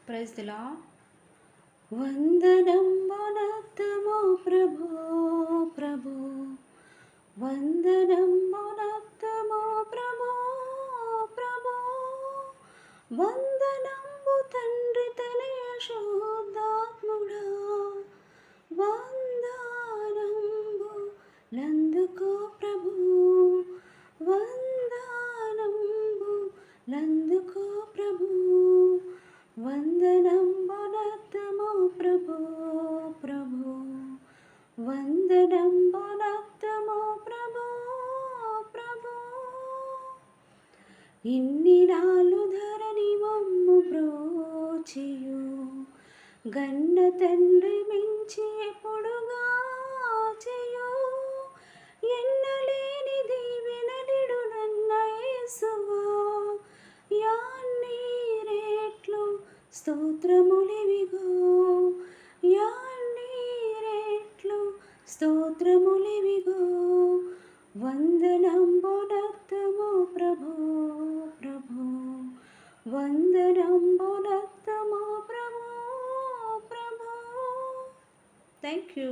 Praise the lord. వందనంబునత్తము ప్రభో ప్రభో, వందనంబునత్తము ప్రభో ప్రభో, వందనంబు తండ్రి తనయ శుద్ధాత్ముడా, వందనంబు లందుకో ప్రభు, వందనంబు లందుకో ప్రభు, వందనంబునత్తము ప్రభో ప్రభో, వందనంబునత్తము ప్రభో ప్రభో. ఇన్ని నాలు ధరణి మమ్ము బ్రోచియు, గన్న తండ్రి మించి ఎప్పుడుగా చేయు, ఎన్నలేని దీవెనలిడు నన్న యేసువా, యాన్ని రేట్లు స్తోత్రములివిగో, యాన్ని రేట్లు స్తోత్రములివిగో. వందనంబునత్తము ప్రభో ప్రభో, వందనంబునత్తము ప్రభో ప్రభో. Thank you.